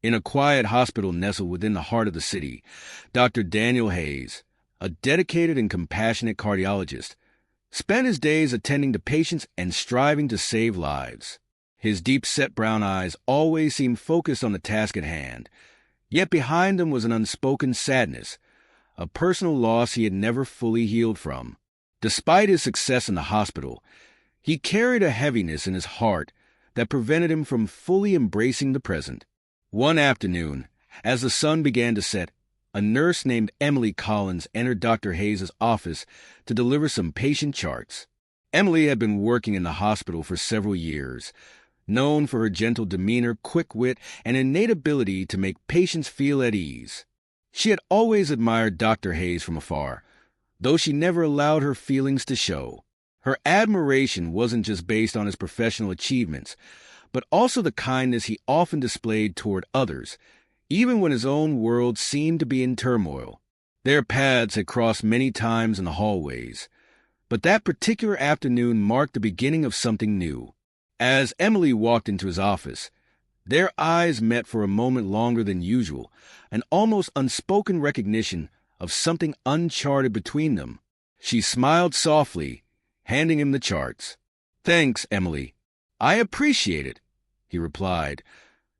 In a quiet hospital nestled within the heart of the city, Dr. Daniel Hayes, a dedicated and compassionate cardiologist, spent his days attending to patients and striving to save lives. His deep-set brown eyes always seemed focused on the task at hand, yet behind them was an unspoken sadness, a personal loss he had never fully healed from. Despite his success in the hospital, he carried a heaviness in his heart that prevented him from fully embracing the present. One afternoon, as the sun began to set, a nurse named Emily Collins entered Dr. Hayes' office to deliver some patient charts. Emily had been working in the hospital for several years, known for her gentle demeanor, quick wit, and innate ability to make patients feel at ease. She had always admired Dr. Hayes from afar, though she never allowed her feelings to show. Her admiration wasn't just based on his professional achievements, but also the kindness he often displayed toward others, even when his own world seemed to be in turmoil. Their paths had crossed many times in the hallways, but that particular afternoon marked the beginning of something new. As Emily walked into his office, their eyes met for a moment longer than usual, an almost unspoken recognition of something uncharted between them. She smiled softly, handing him the charts. "Thanks, Emily. I appreciate it," he replied,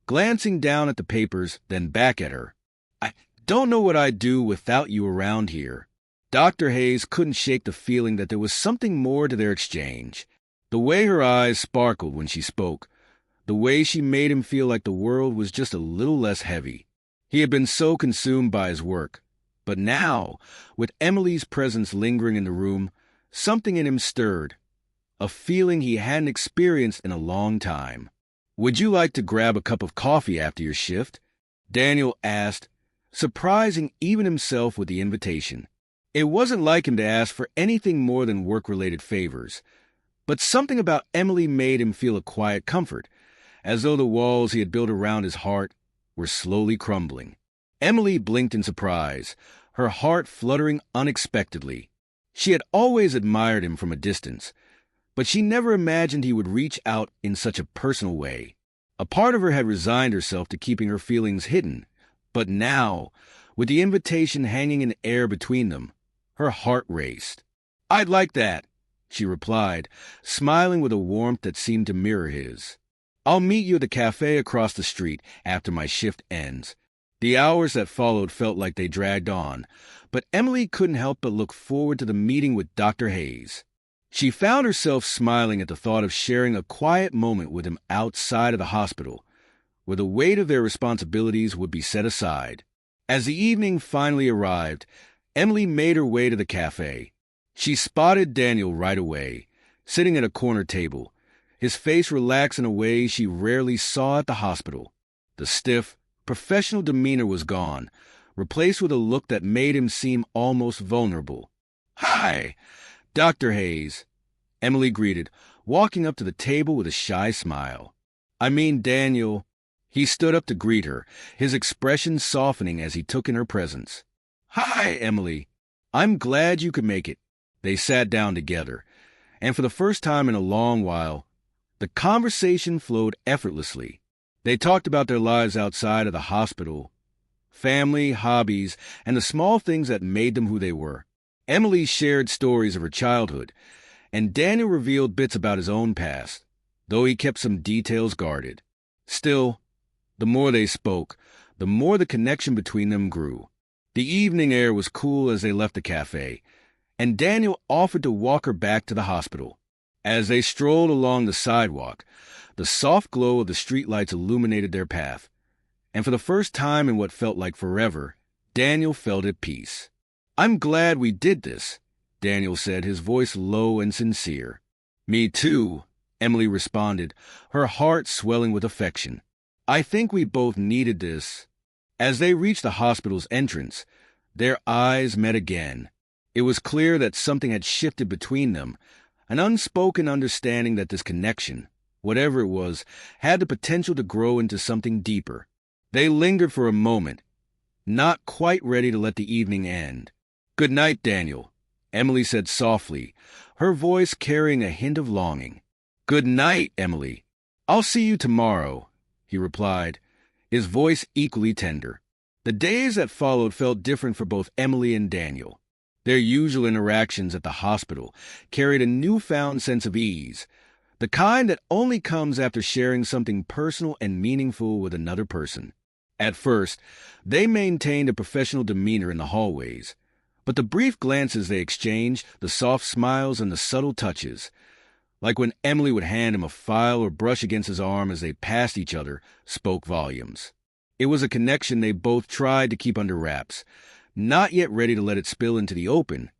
glancing down at the papers, then back at her. "I don't know what I'd do without you around here." Dr. Hayes couldn't shake the feeling that there was something more to their exchange. The way her eyes sparkled when she spoke, the way she made him feel like the world was just a little less heavy. He had been so consumed by his work, but now, with Emily's presence lingering in the room, something in him stirred, a feeling he hadn't experienced in a long time. "Would you like to grab a cup of coffee after your shift?" Daniel asked, surprising even himself with the invitation. It wasn't like him to ask for anything more than work-related favors, but something about Emily made him feel a quiet comfort, as though the walls he had built around his heart were slowly crumbling. Emily blinked in surprise, her heart fluttering unexpectedly. She had always admired him from a distance, but she never imagined he would reach out in such a personal way. A part of her had resigned herself to keeping her feelings hidden, but now, with the invitation hanging in the air between them, her heart raced. "I'd like that," she replied, smiling with a warmth that seemed to mirror his. "I'll meet you at the cafe across the street after my shift ends." The hours that followed felt like they dragged on, but Emily couldn't help but look forward to the meeting with Dr. Hayes. She found herself smiling at the thought of sharing a quiet moment with him outside of the hospital, where the weight of their responsibilities would be set aside. As the evening finally arrived, Emily made her way to the cafe. She spotted Daniel right away, sitting at a corner table, his face relaxed in a way she rarely saw at the hospital. The stiff, professional demeanor was gone, replaced with a look that made him seem almost vulnerable. "Hi, Dr. Hayes," Emily greeted, walking up to the table with a shy smile. "I mean, Daniel." He stood up to greet her, his expression softening as he took in her presence. "Hi, Emily. I'm glad you could make it." They sat down together, and for the first time in a long while, the conversation flowed effortlessly. They talked about their lives outside of the hospital, family, hobbies, and the small things that made them who they were. Emily shared stories of her childhood, and Daniel revealed bits about his own past, though he kept some details guarded. Still, the more they spoke, the more the connection between them grew. The evening air was cool as they left the cafe, and Daniel offered to walk her back to the hospital. As they strolled along the sidewalk, the soft glow of the streetlights illuminated their path, and for the first time in what felt like forever, Daniel felt at peace. "I'm glad we did this," Daniel said, his voice low and sincere. "Me too," Emily responded, her heart swelling with affection. "I think we both needed this." As they reached the hospital's entrance, their eyes met again. It was clear that something had shifted between them, an unspoken understanding that this connection, whatever it was, had the potential to grow into something deeper. They lingered for a moment, not quite ready to let the evening end. "Good night, Daniel," Emily said softly, her voice carrying a hint of longing. "Good night, Emily. I'll see you tomorrow," he replied, his voice equally tender. The days that followed felt different for both Emily and Daniel. Their usual interactions at the hospital carried a newfound sense of ease, the kind that only comes after sharing something personal and meaningful with another person. At first, they maintained a professional demeanor in the hallways, but the brief glances they exchanged, the soft smiles and the subtle touches, like when Emily would hand him a file or brush against his arm as they passed each other, spoke volumes. It was a connection they both tried to keep under wraps, not yet ready to let it spill into the open,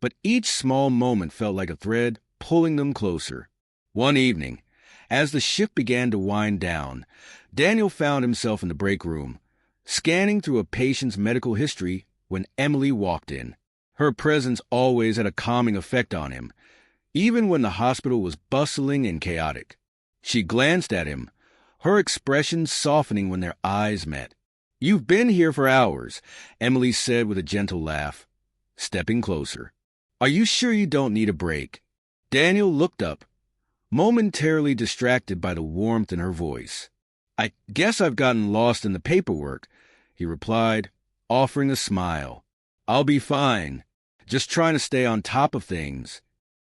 but each small moment felt like a thread pulling them closer. One evening, as the shift began to wind down, Daniel found himself in the break room, scanning through a patient's medical history when Emily walked in. Her presence always had a calming effect on him, even when the hospital was bustling and chaotic. She glanced at him, her expression softening when their eyes met. "You've been here for hours," Emily said with a gentle laugh, stepping closer. "Are you sure you don't need a break?" Daniel looked up, momentarily distracted by the warmth in her voice. "I guess I've gotten lost in the paperwork," he replied, offering a smile. "I'll be fine. Just trying to stay on top of things."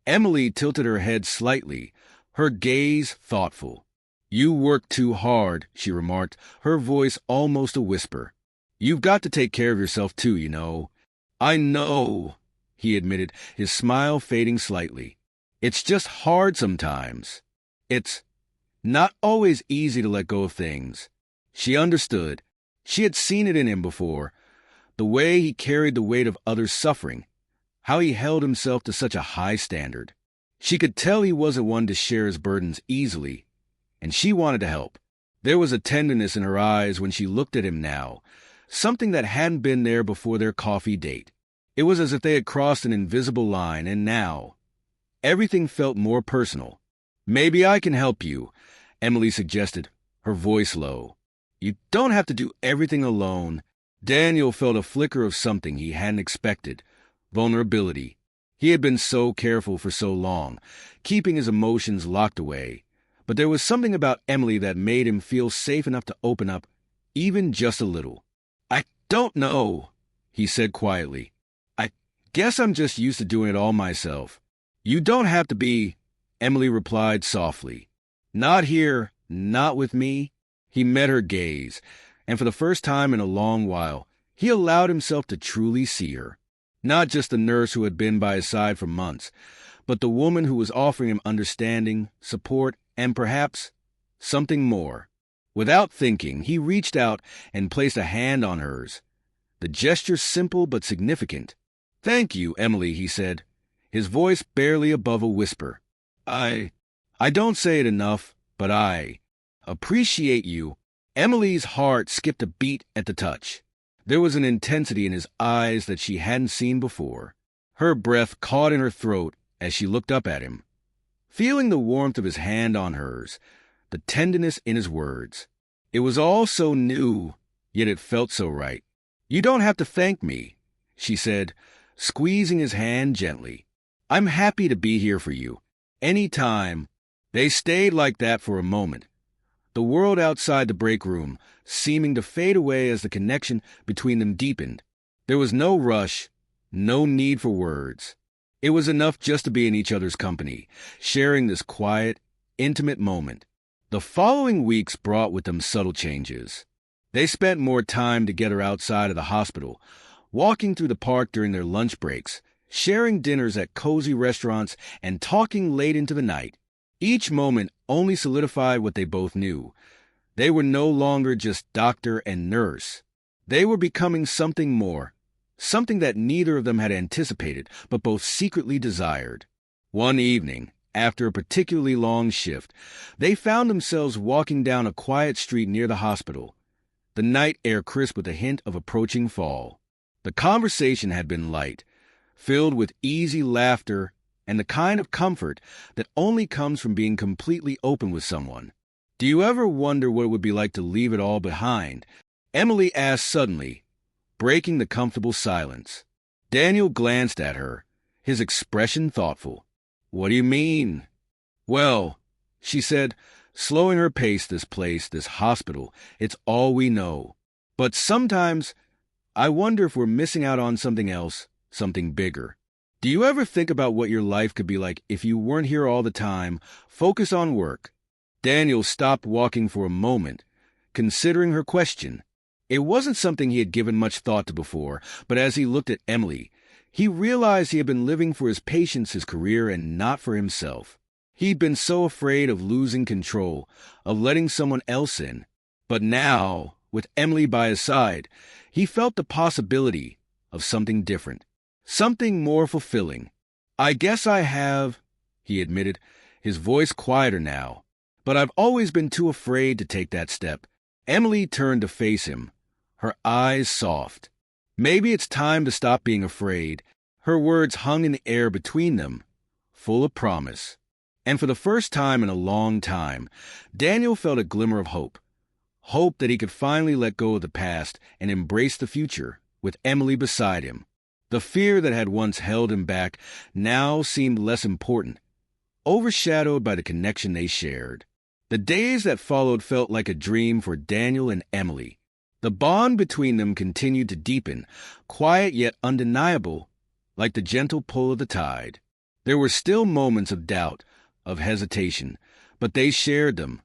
Emily tilted her head slightly, her gaze thoughtful. "You work too hard," she remarked, her voice almost a whisper. "You've got to take care of yourself too, you know." "I know," he admitted, his smile fading slightly. "It's just hard sometimes. It's not always easy to let go of things." She understood. She had seen it in him before, the way he carried the weight of others' suffering, how he held himself to such a high standard. She could tell he wasn't one to share his burdens easily, and she wanted to help. There was a tenderness in her eyes when she looked at him now, something that hadn't been there before their coffee date. It was as if they had crossed an invisible line, and now everything felt more personal. "Maybe I can help you," Emily suggested, her voice low. "You don't have to do everything alone." Daniel felt a flicker of something he hadn't expected, vulnerability. He had been so careful for so long, keeping his emotions locked away. But there was something about Emily that made him feel safe enough to open up, even just a little. "I don't know," he said quietly. "I guess I'm just used to doing it all myself." "You don't have to be," Emily replied softly. "Not here, not with me." He met her gaze, and for the first time in a long while, he allowed himself to truly see her. Not just the nurse who had been by his side for months, but the woman who was offering him understanding, support, and perhaps something more. Without thinking, he reached out and placed a hand on hers, the gesture simple but significant. "Thank you, Emily," he said, his voice barely above a whisper. I don't say it enough, but I appreciate you." Emily's heart skipped a beat at the touch. There was an intensity in his eyes that she hadn't seen before. Her breath caught in her throat as she looked up at him, feeling the warmth of his hand on hers, the tenderness in his words. It was all so new, yet it felt so right. "You don't have to thank me," she said, squeezing his hand gently. "I'm happy to be here for you. Any time." They stayed like that for a moment, the world outside the break room seeming to fade away as the connection between them deepened. There was no rush, no need for words. It was enough just to be in each other's company, sharing this quiet, intimate moment. The following weeks brought with them subtle changes. They spent more time together outside of the hospital, walking through the park during their lunch breaks, sharing dinners at cozy restaurants, and talking late into the night. Each moment only solidified what they both knew. They were no longer just doctor and nurse. They were becoming something more, something that neither of them had anticipated, but both secretly desired. One evening, after a particularly long shift, they found themselves walking down a quiet street near the hospital, the night air crisp with a hint of approaching fall. The conversation had been light, filled with easy laughter and the kind of comfort that only comes from being completely open with someone. "Do you ever wonder what it would be like to leave it all behind?" Emily asked suddenly, breaking the comfortable silence. Daniel glanced at her, his expression thoughtful. "What do you mean?" "Well," she said, slowing her pace, this place, this hospital, it's all we know. But sometimes I wonder if we're missing out on something else, something bigger. Do you ever think about what your life could be like if you weren't here all the time, focus on work? Daniel stopped walking for a moment, considering her question. It wasn't something he had given much thought to before, but as he looked at Emily, he realized he had been living for his patients, his career, and not for himself. He'd been so afraid of losing control, of letting someone else in. But now, with Emily by his side, he felt the possibility of something different, something more fulfilling. I guess I have, he admitted, his voice quieter now. But I've always been too afraid to take that step. Emily turned to face him, her eyes soft. Maybe it's time to stop being afraid. Her words hung in the air between them, full of promise. And for the first time in a long time, Daniel felt a glimmer of hope. Hope that he could finally let go of the past and embrace the future, with Emily beside him. The fear that had once held him back now seemed less important, overshadowed by the connection they shared. The days that followed felt like a dream for Daniel and Emily. The bond between them continued to deepen, quiet yet undeniable, like the gentle pull of the tide. There were still moments of doubt, of hesitation, but they shared them,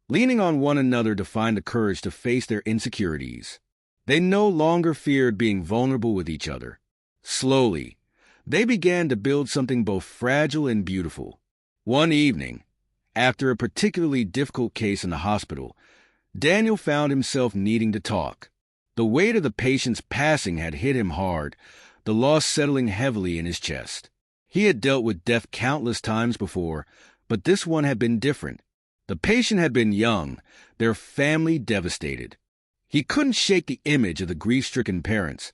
leaning on one another to find the courage to face their insecurities. They no longer feared being vulnerable with each other. Slowly, they began to build something both fragile and beautiful. One evening, after a particularly difficult case in the hospital, Daniel found himself needing to talk. The weight of the patient's passing had hit him hard, the loss settling heavily in his chest. He had dealt with death countless times before, but this one had been different. The patient had been young, their family devastated. He couldn't shake the image of the grief-stricken parents,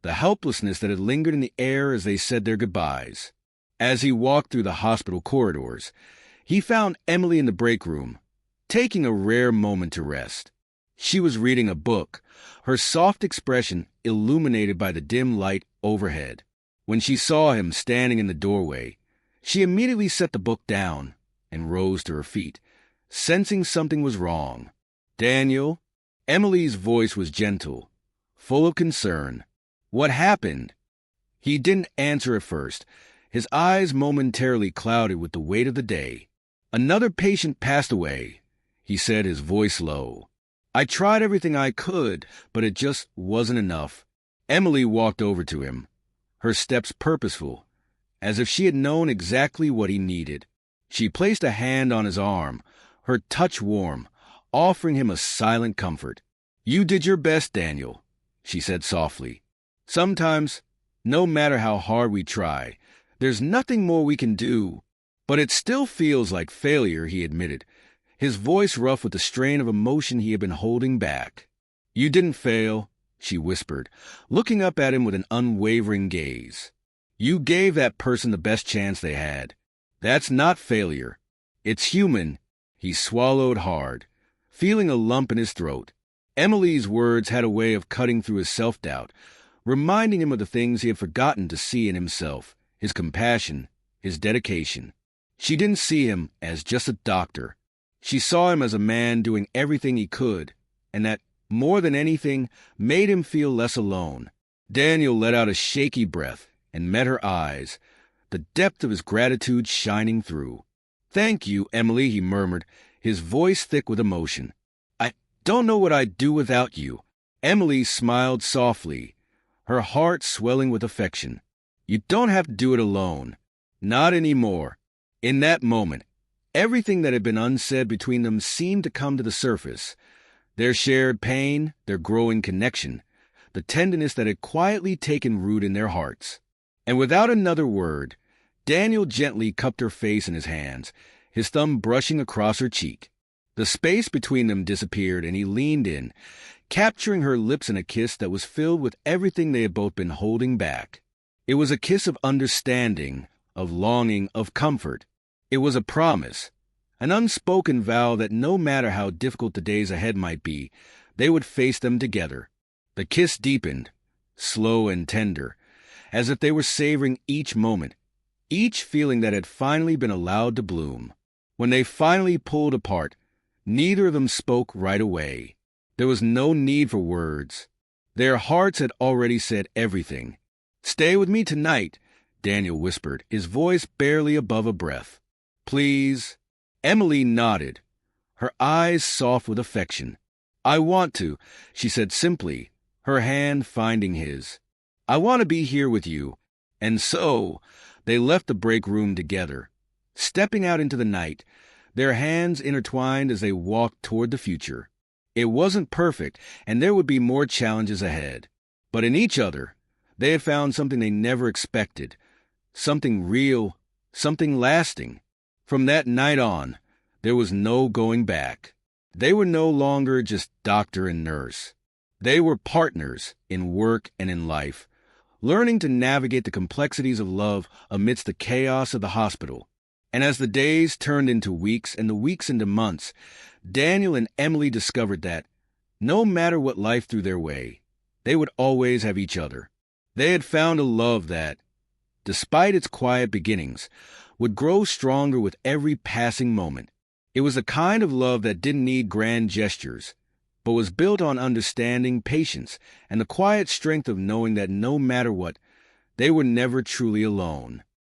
the helplessness that had lingered in the air as they said their goodbyes. As he walked through the hospital corridors, he found Emily in the break room, taking a rare moment to rest. She was reading a book, her soft expression illuminated by the dim light overhead. When she saw him standing in the doorway, she immediately set the book down and rose to her feet, sensing something was wrong. "Daniel?" Emily's voice was gentle, full of concern. "What happened?" He didn't answer at first, his eyes momentarily clouded with the weight of the day. "Another patient passed away," he said, his voice low. "I tried everything I could, but it just wasn't enough." Emily walked over to him, her steps purposeful, as if she had known exactly what he needed. She placed a hand on his arm, her touch warm, offering him a silent comfort. "You did your best, Daniel," she said softly. "Sometimes, no matter how hard we try, there's nothing more we can do." "But it still feels like failure," he admitted, his voice rough with the strain of emotion he had been holding back. "You didn't fail," she whispered, looking up at him with an unwavering gaze. "You gave that person the best chance they had. That's not failure. It's human." He swallowed hard, feeling a lump in his throat. Emily's words had a way of cutting through his self-doubt, reminding him of the things he had forgotten to see in himself, his compassion, his dedication. She didn't see him as just a doctor. She saw him as a man doing everything he could, and that, more than anything, made him feel less alone. Daniel let out a shaky breath and met her eyes, the depth of his gratitude shining through. "Thank you, Emily," he murmured, his voice thick with emotion. "I don't know what I'd do without you." Emily smiled softly, her heart swelling with affection. "You don't have to do it alone. Not anymore." In that moment, everything that had been unsaid between them seemed to come to the surface. Their shared pain, their growing connection, the tenderness that had quietly taken root in their hearts. And without another word, Daniel gently cupped her face in his hands, his thumb brushing across her cheek. The space between them disappeared, and he leaned in, capturing her lips in a kiss that was filled with everything they had both been holding back. It was a kiss of understanding, of longing, of comfort. It was a promise, an unspoken vow that no matter how difficult the days ahead might be, they would face them together. The kiss deepened, slow and tender, as if they were savoring each moment, each feeling that had finally been allowed to bloom. When they finally pulled apart, neither of them spoke right away. There was no need for words. Their hearts had already said everything. "Stay with me tonight," Daniel whispered, his voice barely above a breath. "Please?" Emily nodded, her eyes soft with affection. "I want to," she said simply, her hand finding his. "I want to be here with you." And so they left the break room together, stepping out into the night, their hands intertwined as they walked toward the future. It wasn't perfect, and there would be more challenges ahead. But in each other, they had found something they never expected, something real, something lasting. From that night on, there was no going back. They were no longer just doctor and nurse. They were partners in work and in life, learning to navigate the complexities of love amidst the chaos of the hospital. And as the days turned into weeks and the weeks into months, Daniel and Emily discovered that, no matter what life threw their way, they would always have each other. They had found a love that, despite its quiet beginnings, would grow stronger with every passing moment. It was a kind of love that didn't need grand gestures, but was built on understanding, patience, and the quiet strength of knowing that no matter what, they were never truly alone.